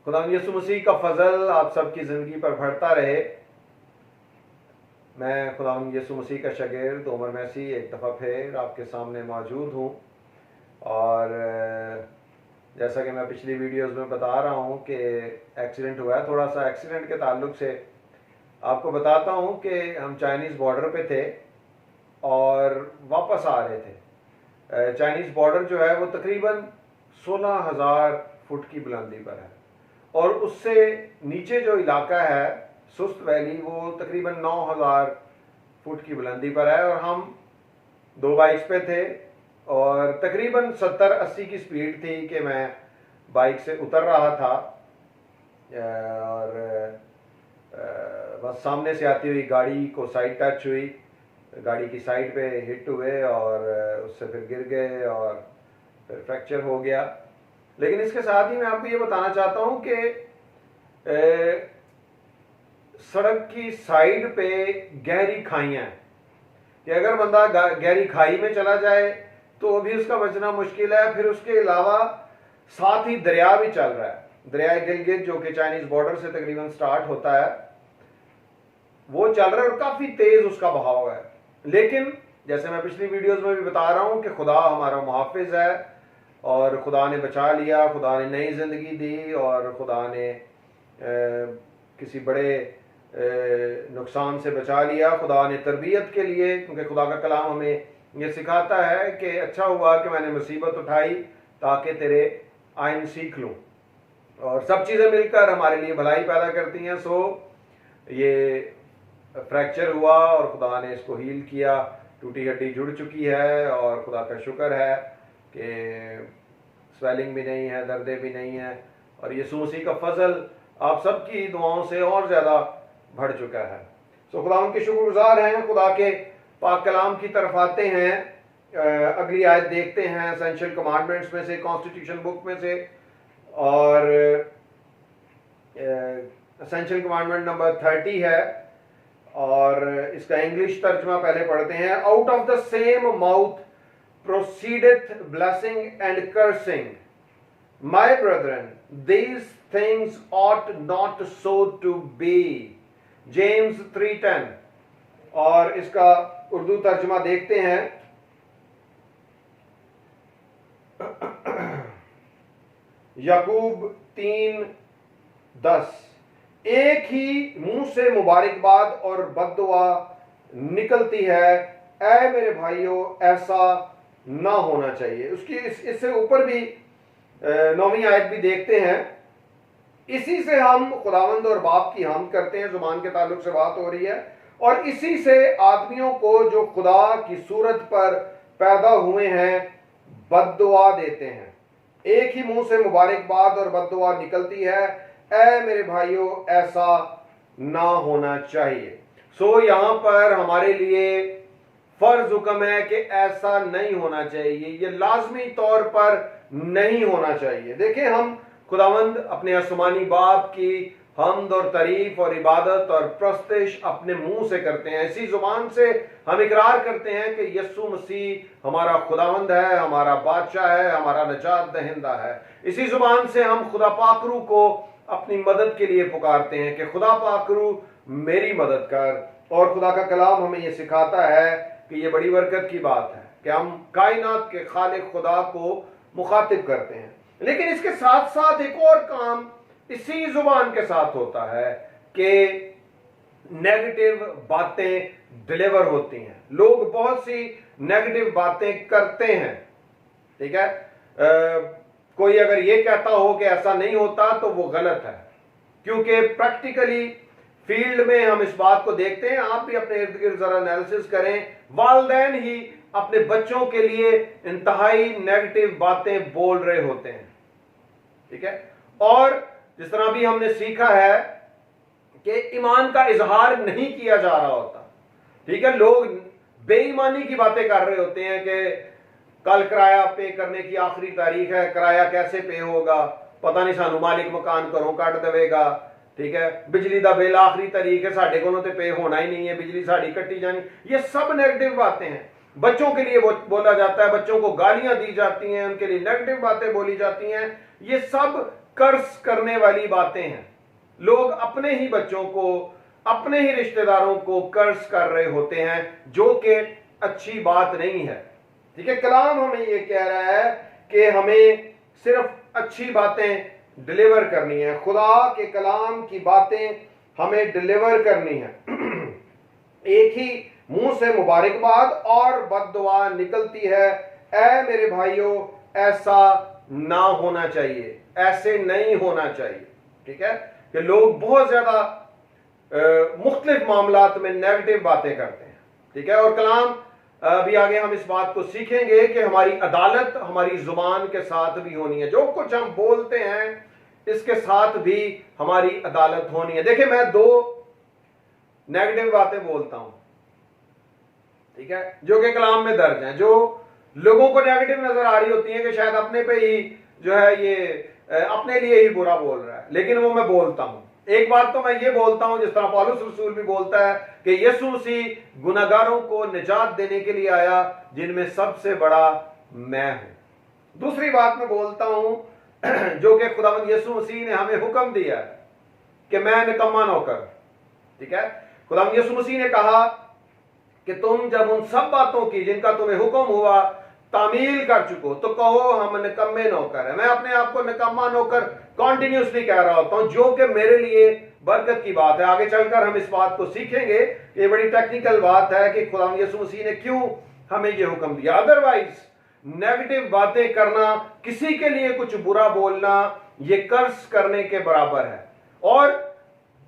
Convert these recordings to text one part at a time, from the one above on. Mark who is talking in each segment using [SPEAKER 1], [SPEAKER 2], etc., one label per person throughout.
[SPEAKER 1] खुदा यीशु मसीह का फजल आप सबकी ज़िंदगी पर बढ़ता रहे। मैं खुदा यीशु मसीह का शागिर्द उमर मैसी एक दफ़ा फिर आपके सामने मौजूद हूँ। और जैसा कि मैं पिछली वीडियोस में बता रहा हूँ कि एक्सीडेंट हुआ है, थोड़ा सा एक्सीडेंट के ताल्लुक से आपको बताता हूँ कि हम चाइनीज़ बॉर्डर पे थे और वापस आ रहे थे। चाइनीज़ बॉर्डर जो है वो तकरीबन 16,000 फुट की बुलंदी पर है और उससे नीचे जो इलाका है सुस्त वैली वो तकरीबन 9,000 फुट की बुलंदी पर है। और हम दो बाइक्स पे थे और तकरीबन 70-80 की स्पीड थी कि मैं बाइक से उतर रहा था और बस सामने से आती हुई गाड़ी को साइड टच हुई, गाड़ी की साइड पे हिट हुए और उससे फिर गिर गए और फिर फ्रैक्चर हो गया। लेकिन इसके साथ ही मैं आपको ये बताना चाहता हूँ कि सड़क की साइड पे गहरी खाइयाँ हैं कि अगर बंदा गहरी खाई में चला जाए तो भी उसका बचना मुश्किल है। फिर उसके अलावा साथ ही दरिया भी चल रहा है, दरियाए गिलगित जो कि चाइनीज बॉर्डर से तकरीबन स्टार्ट होता है वो चल रहा है और काफ़ी तेज़ उसका बहाव है। लेकिन जैसे मैं पिछली वीडियोस में भी बता रहा हूँ कि खुदा हमारा मुहाफिज है और खुदा ने बचा लिया, खुदा ने नई ज़िंदगी दी और खुदा ने किसी बड़े नुकसान से बचा लिया। खुदा ने तरबियत के लिए, क्योंकि खुदा का कलाम हमें ये सिखाता है कि अच्छा हुआ कि मैंने मुसीबत उठाई ताकि तेरे आइन सीख लूँ, और सब चीज़ें मिलकर हमारे लिए भलाई पैदा करती हैं। सो ये फ्रैक्चर हुआ और खुदा ने इसको हील किया, टूटी हड्डी जुड़ चुकी है और खुदा का शुक्र है कि स्वेलिंग भी नहीं है, दर्दे भी नहीं है और यीशु मसीह का फजल आप सबकी दुआओं से और ज़्यादा बढ़ चुका है। सो खुदा उनके शुक्रगुजार हैं। खुदा के पाक कलाम की तरफ आते हैं, अगली आयत देखते हैं एसेंशियल कमांडमेंट्स में से, कॉन्स्टिट्यूशन बुक में से, और एसेंशियल कमांडमेंट नंबर 30 है और इसका इंग्लिश तर्जमा पहले पढ़ते हैं। Out of the same mouth proceedeth blessing and cursing, my brethren these things ought not so to be. James 3:10। और इसका उर्दू तर्जमा देखते हैं। याकूब 3:10। एक ही मुंह से मुबारकबाद और बद्दुआ निकलती है, ऐ मेरे भाइयों ऐसा ना होना चाहिए। उसकी इससे ऊपर भी 9वीं आयत भी देखते हैं। इसी से हम खुदावंद और बाप की हम करते हैं, जुबान के ताल्लुक से बात हो रही है, और इसी से आदमियों को जो खुदा की सूरत पर पैदा हुए हैं बद्दुआ देते हैं। एक ही मुंह से मुबारकबाद और बद्दुआ निकलती है, ऐ मेरे भाइयों ऐसा ना होना चाहिए। सो यहां पर हमारे लिए फर्ज हुक्म है कि ऐसा नहीं होना चाहिए, ये लाजमी तौर पर नहीं होना चाहिए। देखें, हम खुदावंद अपने आसमानी बाप की हमद और तारीफ और इबादत और प्रस्तिश अपने मुंह से करते हैं। इसी जुबान से हम इकरार करते हैं कि यीशु मसीह हमारा खुदावंद है, हमारा बादशाह है, हमारा नजात दहिंदा है। इसी जुबान से हम खुदा पाकरू को अपनी मदद के लिए पुकारते हैं कि खुदा पाकरू मेरी मदद कर। और खुदा का कलाम हमें यह सिखाता है कि यह बड़ी बरकत की बात है कि हम कायनात के खालिक खुदा को मुखातिब करते हैं। लेकिन इसके साथ साथ एक और काम इसी जुबान के साथ होता है कि नेगेटिव बातें डिलीवर होती हैं। लोग बहुत सी नेगेटिव बातें करते हैं, ठीक है। कोई अगर ये कहता हो कि ऐसा नहीं होता तो वो गलत है, क्योंकि प्रैक्टिकली फील्ड में हम इस बात को देखते हैं। आप भी अपने इर्द गिर्द जरा एनालिसिस करें, वालिदैन ही अपने बच्चों के लिए इंतहाई नेगेटिव बातें बोल रहे होते हैं, ठीक है। और जिस तरह भी हमने सीखा है कि ईमान का इजहार नहीं किया जा रहा होता, ठीक है। लोग बेईमानी की बातें कर रहे होते हैं कि कल किराया पे करने की आखिरी तारीख है, किराया कैसे पे होगा, पता नहीं सानू मालिक मकान घरों कट देगा, ठीक है। बिजली का बिल आखिरी तारीख है, साढ़े को पे होना ही नहीं है, बिजली साड़ी कट्टी जानी। ये सब नेगेटिव बातें हैं। बच्चों के लिए बोला जाता है, बच्चों को गालियां दी जाती हैं, उनके लिए नेगेटिव बातें बोली जाती हैं। ये सब कर्ज करने वाली बातें हैं। लोग अपने ही बच्चों को, अपने ही रिश्तेदारों को कर्ज कर रहे होते हैं, जो कि अच्छी बात नहीं है। ठीक है, कलाम हमें ये कह रहा है कि हमें सिर्फ अच्छी बातें डिलीवर करनी है, खुदा के कलाम की बातें हमें डिलीवर करनी है। एक ही मुंह से मुबारकबाद और बद्दुआ निकलती है। ऐ मेरे भाइयों, ऐसा ना होना चाहिए, ऐसे नहीं होना चाहिए। ठीक है, कि लोग बहुत ज्यादा मुख्तलिफ मामलात में नेगेटिव बातें करते हैं। ठीक है, और कलाम अभी आगे हम इस बात को सीखेंगे कि हमारी अदालत हमारी जुबान के साथ भी होनी है। जो कुछ हम बोलते हैं इसके साथ भी हमारी अदालत होनी है। देखिए, मैं 2 नेगेटिव बातें बोलता हूं, ठीक है, जो कि कलाम में दर्ज हैं, जो लोगों को नेगेटिव नजर आ रही होती है कि शायद अपने पे ही जो है ये अपने लिए ही बुरा बोल रहा है, लेकिन वो मैं बोलता हूं। एक बात तो मैं ये बोलता हूं, जिस तरह पौलुस रसूल भी बोलता है कि यीशु मसीह गुनाहगारों को निजात देने के लिए आया, जिनमें सबसे बड़ा मैं हूं। दूसरी बात मैं बोलता हूं जो कि खुदावंद यीशु मसीह ने हमें हुक्म दिया है कि मैं निकम्मा नौकर। ठीक है, खुदावंद यीशु मसीह ने कहा कि तुम जब उन सब बातों की जिनका तुम्हें हुक्म हुआ तामील कर चुको तो कहो हम निकम्मे नौकर है। मैं अपने आप को निकम्मा नौकर कॉन्टिन्यूसली कह रहा होता हूं, जो कि मेरे लिए बरकत की बात है। आगे चलकर हम इस बात को सीखेंगे, ये बड़ी टेक्निकल बात है कि खुदावंद यीशु मसीह ने क्यों हमें ये हुक्म दिया। अदरवाइज नेगेटिव बातें करना, किसी के लिए कुछ बुरा बोलना, ये कर्ज करने के बराबर है। और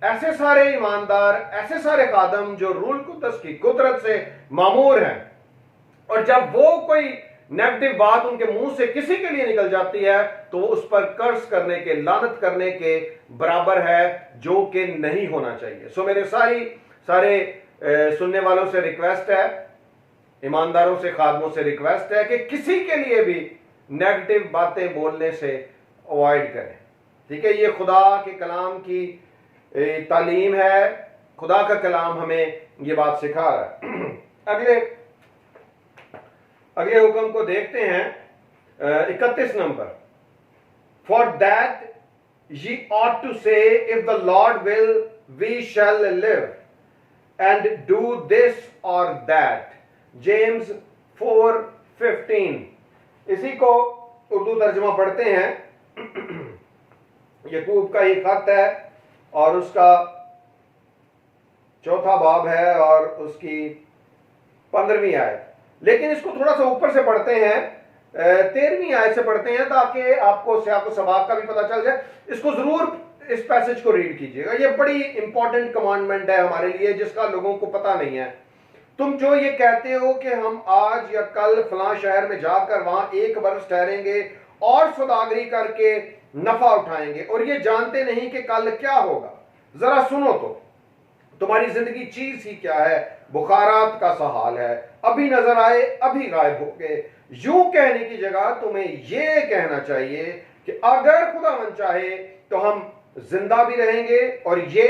[SPEAKER 1] ऐसे सारे ईमानदार, ऐसे सारे खादम जो रूल कुद्दस की कुदरत से मामूर हैं, और जब वो कोई नेगेटिव बात उनके मुंह से किसी के लिए निकल जाती है तो उस पर कर्ज करने के, लानत करने के बराबर है, जो कि नहीं होना चाहिए। सो मेरे सारे सुनने वालों से रिक्वेस्ट है, ईमानदारों से, खादमों से रिक्वेस्ट है कि किसी के लिए भी नेगेटिव बातें बोलने से अवॉइड करें। ठीक है, ये खुदा के कलाम की तालीम है, खुदा का कलाम हमें ये बात सिखा रहा है। अगले हुक्म को देखते हैं, 31 number. For that ye ought to say, if the Lord will, we shall live and do this or that. James 4:15। इसी को उर्दू तर्जुमा पढ़ते हैं। याकूब का ही खत है और उसका 4था बाब है और उसकी 15वीं आयत। लेकिन इसको थोड़ा सा ऊपर से पढ़ते हैं, 13वीं आयत से पढ़ते हैं, ताकि आपको सियाक व सबाक का भी पता चल जाए। इसको जरूर इस पैसेज को रीड कीजिएगा। ये बड़ी इंपॉर्टेंट कमांडमेंट है हमारे लिए, जिसका लोगों को पता नहीं है। तुम जो ये कहते हो कि हम आज या कल फलां शहर में जाकर वहां 1 बरस ठहरेंगे और सौदागरी करके नफा उठाएंगे, और ये जानते नहीं कि कल क्या होगा। जरा सुनो तो, तुम्हारी जिंदगी चीज ही क्या है, बुखारात का सा हाल है, अभी नजर आए अभी गायब हो गए। यूं कहने की जगह तुम्हें यह कहना चाहिए कि अगर खुदावन चाहे तो हम जिंदा भी रहेंगे और ये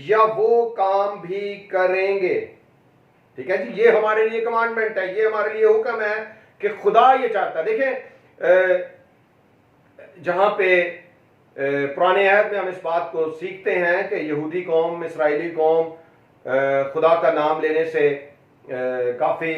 [SPEAKER 1] या वो काम भी करेंगे। ठीक है जी, ये हमारे लिए कमांडमेंट है, ये हमारे लिए हुक्म है कि खुदा ये चाहता है। देखें, जहां पे पुराने अहद में हम इस बात को सीखते हैं कि यहूदी कौम, इस्राएली कौम खुदा का नाम लेने से काफ़ी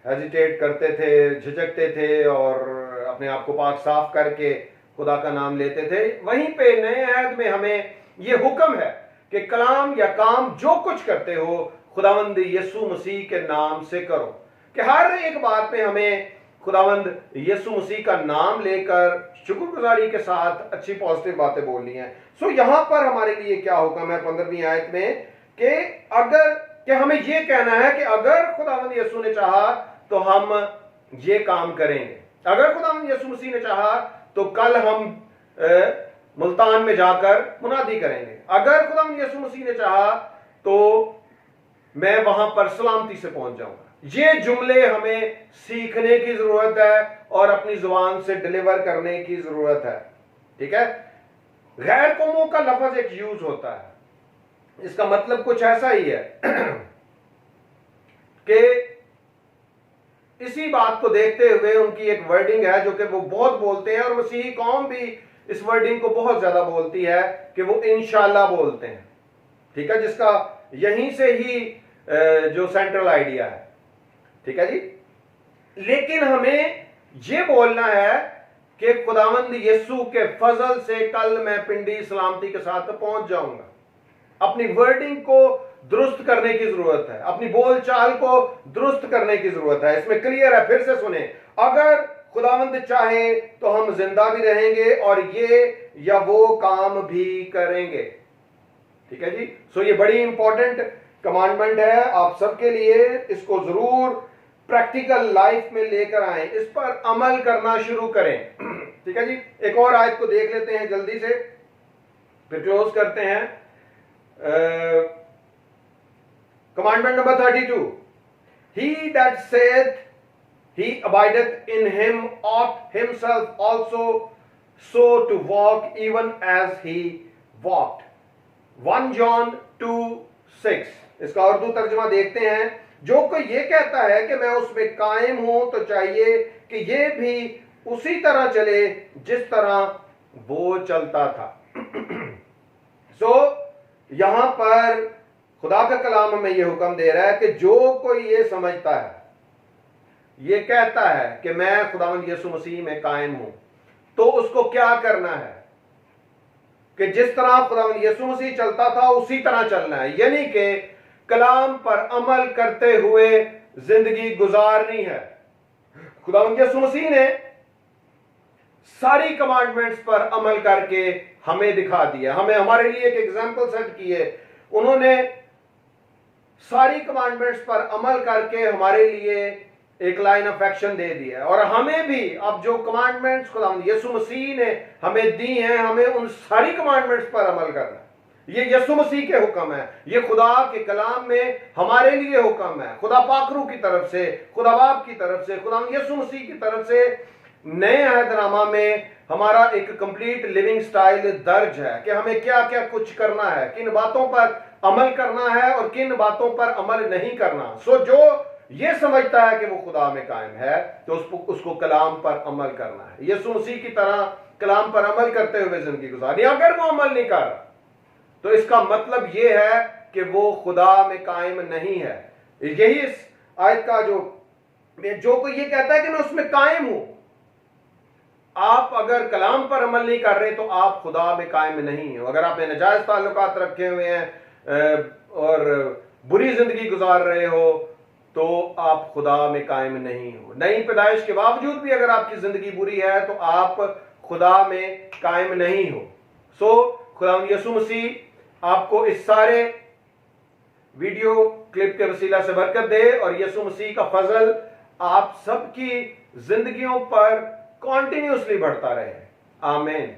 [SPEAKER 1] हेजिटेट करते थे, झिझकते थे और अपने आप को पाक साफ करके खुदा का नाम लेते थे। वहीं पे नए अहद में हमें ये हुक्म है कि कलाम या काम जो कुछ करते हो खुदावंद यीशु मसीह के नाम से करो। कि हर एक बात पे हमें खुदावंद यीशु मसीह का नाम लेकर शुक्रगुजारी के साथ अच्छी पॉजिटिव बातें बोलनी है। सो यहां पर हमारे लिए क्या हुक्म है 15वीं आयत में कि हमें ये कहना है कि अगर खुदावंद यीशु ने चाहा तो हम ये काम करेंगे। अगर खुदावंद यीशु मसीह ने चाहा तो कल हम मुल्तान में जाकर मुनादी करेंगे। अगर खुदावंद यीशु मसीह ने चाहा तो मैं वहां पर सलामती से पहुंच जाऊंगा। ये जुमले हमें सीखने की जरूरत है और अपनी जुबान से डिलीवर करने की जरूरत है। ठीक है, गैर कौमों का लफ्ज एक यूज होता है, इसका मतलब कुछ ऐसा ही है कि इसी बात को देखते हुए उनकी एक वर्डिंग है जो कि वो बहुत बोलते हैं, और मसीही कौम भी इस वर्डिंग को बहुत ज्यादा बोलती है कि वो इंशाल्लाह बोलते हैं। ठीक है, जिसका यहीं से ही जो सेंट्रल आइडिया है। ठीक है जी। लेकिन हमें ये बोलना है कि खुदावंद यीशु के फजल से कल मैं पिंडी सलामती के साथ पहुंच जाऊंगा। अपनी वर्डिंग को दुरुस्त करने की जरूरत है, अपनी बोलचाल को दुरुस्त करने की जरूरत है। इसमें क्लियर है, फिर से सुने, अगर खुदावंद चाहे तो हम जिंदा भी रहेंगे और ये या वो काम भी करेंगे। ठीक है जी। सो ये बड़ी इंपॉर्टेंट कमांडमेंट है आप सबके लिए। इसको जरूर प्रैक्टिकल लाइफ में लेकर आए, इस पर अमल करना शुरू करें। ठीक है जी। एक और आयत को देख लेते हैं जल्दी से, फिर क्लोज करते हैं। Commandment number 32, he that saith he abideth in him ought himself also so to walk even as he walked। 1 John 2:6। इसका उर्दू तर्जुमा देखते हैं। जो कोई ये कहता है कि मैं उसमें कायम हूं तो चाहिए कि ये भी उसी तरह चले जिस तरह वो चलता था। यहां पर खुदा का कलाम हमें यह हुक्म दे रहा है कि जो कोई ये समझता है, ये कहता है कि मैं खुदावंद यीशु मसीह में कायम हूं, तो उसको क्या करना है कि जिस तरह खुदावंद यीशु मसीह चलता था उसी तरह चलना है। यानी कि कलाम पर अमल करते हुए जिंदगी गुजारनी है। खुदावंद यीशु मसीह ने सारी कमांडमेंट्स पर अमल करके हमें दिखा दिया, हमें हमारे लिए एक एग्जाम्पल सेट की है। उन्होंने सारी कमांडमेंट्स पर अमल करके हमारे लिए एक लाइन ऑफ एक्शन दे दिया है। और हमें भी अब जो कमांडमेंट्स खुदावंद यीशु मसीह ने हमें दी हैं, हमें उन सारी कमांडमेंट्स पर अमल करना है। ये यीशु मसीह के हुक्म है, ये खुदा के कलाम में हमारे लिए हुक्म है। खुदा पाकरू की तरफ से, खुदा बाप की तरफ से, खुदावंद यीशु मसीह की तरफ से नए अहदनामा में हमारा एक कंप्लीट लिविंग स्टाइल दर्ज है कि हमें क्या क्या कुछ करना है, किन बातों पर अमल करना है और किन बातों पर अमल नहीं करना। जो ये समझता है कि वो खुदा में कायम है तो उसको कलाम पर अमल करना है, यीशु मसीह की तरह कलाम पर अमल करते हुए जिंदगी गुजारनी। अगर वो अमल नहीं कर रहा तो इसका मतलब ये है कि वो खुदा में कायम नहीं है। यही इस आयत का जो कोई ये कहता है कि मैं उसमें कायम हूं, आप अगर कलाम पर अमल नहीं कर रहे तो आप खुदा में कायम नहीं हो। अगर आपने नाजायज ताल्लुकात रखे हुए हैं और बुरी जिंदगी गुजार रहे हो तो आप खुदा में कायम नहीं हो। नई पैदाइश के बावजूद भी अगर आपकी जिंदगी बुरी है तो आप खुदा में कायम नहीं हो। खुदावंद यीशु मसीह आपको इस सारे वीडियो क्लिप के वसीला से बरकत दे और यीशु मसीह का फजल आप सबकी जिंदगियों पर कॉन्टिन्यूसली बढ़ता रहे। आमीन।